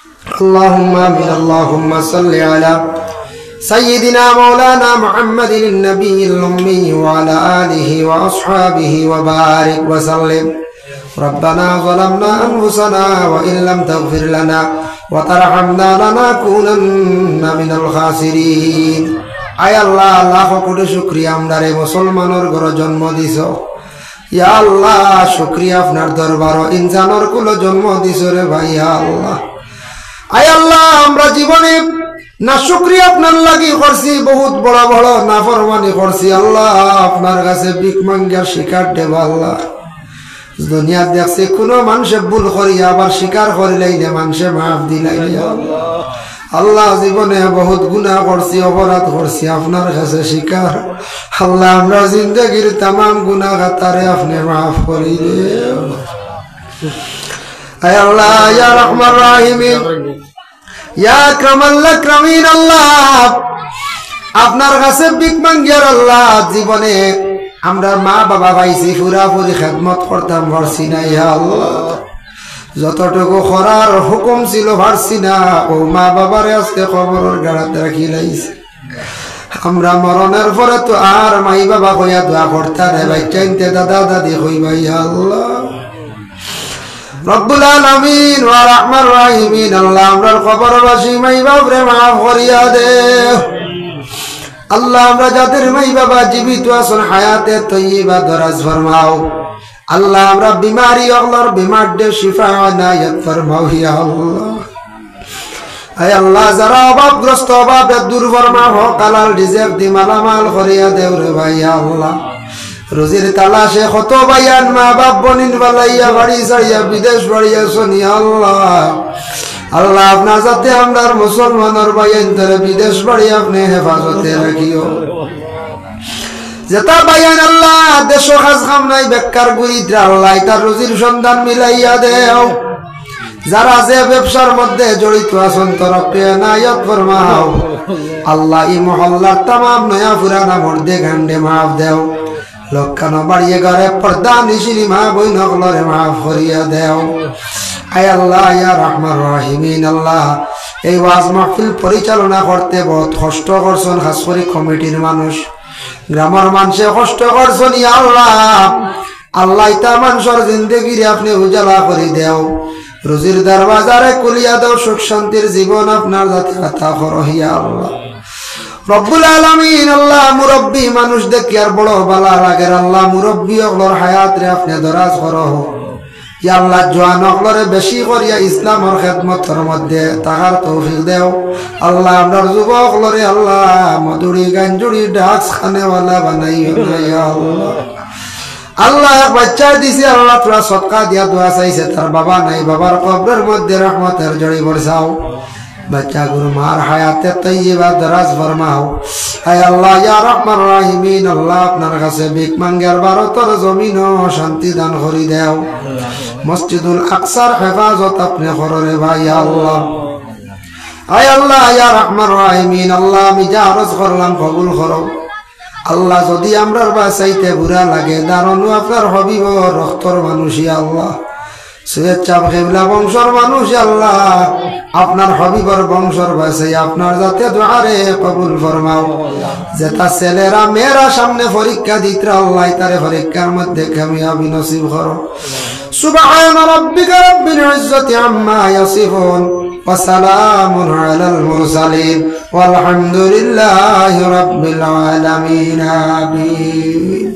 اللهم آمين اللهم صل على سيدنا مولانا محمد النبي الأمي وعلى آله وأصحابه وبارك وسلم ربنا ظلمنا أنفسنا وإن لم تغفر لنا وترحمنا لنكونن من الخاسرين আয় আল্লাহ লাখ কোটি শুকরিয়া আমরারে মুসলমানের ঘরে জন্ম দিছো ইয়া আল্লাহ শুকরিয়া আপনার দরবার ইনসানের কুলে জন্ম দিছো রে ভাই ইয়া আল্লাহ আয় আল্লাহ আমরা জীবনে না শুকরিয়া আপনার লাগি করছি বহুত বড় বড় নাফরমানি করছি আল্লাহ আপনার কাছে ভিক মাঙ্গিয়া শিকার দেব আল্লাহ দুনিয়া দেখছে কোনো মানুষে ভুল করি আবার স্বীকার করিলাই না মানুষে মাফ দিলাই আল্লাহ জীবনে বহুত গুনাহ করছি অপরাধ করছি আপনার কাছে স্বীকার আল্লাহ আমরা জিন্দগির तमाम গুনাহ খাতারে আপনি মাফ করে দেন আয় আল্লাহ ইয়া রহমান রহিম ইয়া আকরামাল আকরামিন আল্লাহ আপনার কাছে ভিক মাঙ্গিয়ার আল্লাহ জীবনে আমরা মা বাবা পাইছি পুরাপুরি খেদমত করতাম পারছি না ইয়া আল্লাহ যতটুকু করার হুকুম ছিল পারছি না ও মা বাবার আজকে কবরের গাড়াতে রাখি লাইছি আমরা মরণের পরে তো আর মাই বাবা কইয়া দোয়া করতা রে বাচ্চাইতে দাদা দাদি কইবা ইয়া আল্লাহ রব্বুল আলামিন ওয়া রাহমান রাহিমিন আল্লাহ আমরার কবরবাসী মাই বাপরে মাফ করিয়া দে আল্লাহ আমরা যাদের মাই বাবা জীবিত আছেন হায়াতে তয়্যিবা দরাজ ফরমাও আল্লাহ আমরা বিমারি আল্লাহর বিমার দে শিফা আনায়াত ফরমাও ইয়া আল্লাহ আয় আল্লাহ যারা অভাবগ্রস্ত অভাবে দূর ফরমাও কালাল রিজিক দি মালামাল করিয়া দেও রে ভাই ইয়া আল্লাহ রোজির তালাশে কত ভাইয়ান মা বাপ বনিন বালাইয়া বাড়ি ছাড়িয়া বিদেশ বাড়িয়া শুনি আল্লাহ আল্লাহ আপনার যাতে আমরার মুসলমানের ভাইয়ান ধরে বিদেশ বাড়ি আপনি হেফাজতে রাখিও যেটা ভাইয়ান আল্লাহ দেশ কাজ কাম নাই বেকার গুরিদ্রা আল্লাহ তার রুজির সন্ধান মিলাইয়া দেও যারা যে ব্যবসার মধ্যে জড়িত আছেন তরফে নায়াত ফরমাও আল্লাহ এই মহল্লার तमाम নয়া পুরানা মর্দে গান্ডে মাফ দেও লক্ষণ বাড়িয়ে ঘরে পর্দা নিশিনি মা বই নকলরে মাফ করিয়া দেও আয় আল্লাহ ইয়া রহমান রহিমিন আল্লাহ এই ওয়াজ মাহফিল পরিচালনা করতে বহুত কষ্ট করছেন খাস করে কমিটির মানুষ গ্রামের মানুষে কষ্ট করছেন ইয়া আল্লাহ আল্লাহ তা মানুষের জিন্দেগিরে আপনি উজালা করে দেও রুজির দরওয়াজারে খুলিয়া দাও সুখ শান্তির জীবন আপনার যাতে আতা করো ইয়া আল্লাহ রব্বুল আলামিন আল্লাহ মুরব্বি মানুষ দেখি আর বড় বালা লাগে আল্লাহ মুরব্বি ওগুলোর হায়াত রে আপনি দরাজ করো ইয়া আল্লাহ জওয়ান ওগুলোরে বেশি করিয়া ইসলামের খেদমতের মধ্যে তাহার তৌফিক দেও আল্লাহ আপনার যুবক ওগুলোরে আল্লাহ মধুরি গাঞ্জুরি ডাক্স খানেওয়ালা বানাইও না ইয়া আল্লাহ আল্লাহ এক বাচ্চা দিছে আল্লাহ তোরা সদকা দিয়া দোয়া চাইছে তার বাবা নাই বাবার কবরের মধ্যে রহমতের জড়ি বরসাও বাচ্চা গুরু মার হায়াতে তয়্যিবা দরাজ ফরমাও আয় আল্লাহ ইয়া রহমান রহিমিন আল্লাহ আপনার কাছে ভিক মাঙ্গার ভারতের জমিন শান্তি দান করি দেও মসজিদুল আকসার হেফাজত আপনি করো রে ভাই আল্লাহ আয় আল্লাহ ইয়া রহমান রহিমিন আল্লাহ আমি যা আরজ করলাম কবুল করো আল্লাহ যদি আমরার বাসাইতে বুড়া লাগে দাঁড়ানো আপনার হবিব রক্তর মানুষই আল্লাহ সৈয়দ চাপ কেবলা বংশর মানুষ আল্লাহ আপনার হবিবর বংশর বাসাই আপনার যাতে দোয়ারে কবুল ফরমাও যেটা ছেলেরা মেয়েরা সামনে পরীক্ষা দিতে আল্লাহ তারে পরীক্ষার মধ্যে কামিয়াবি নসিব করো সুবহান রাব্বিকা রাব্বিল ইজ্জাতি আম্মা ইয়াসিফুন ওয়া সালামুন আলাল মুরসালিন ওয়াল হামদুলিল্লাহি রাব্বিল আলামিন আমিন।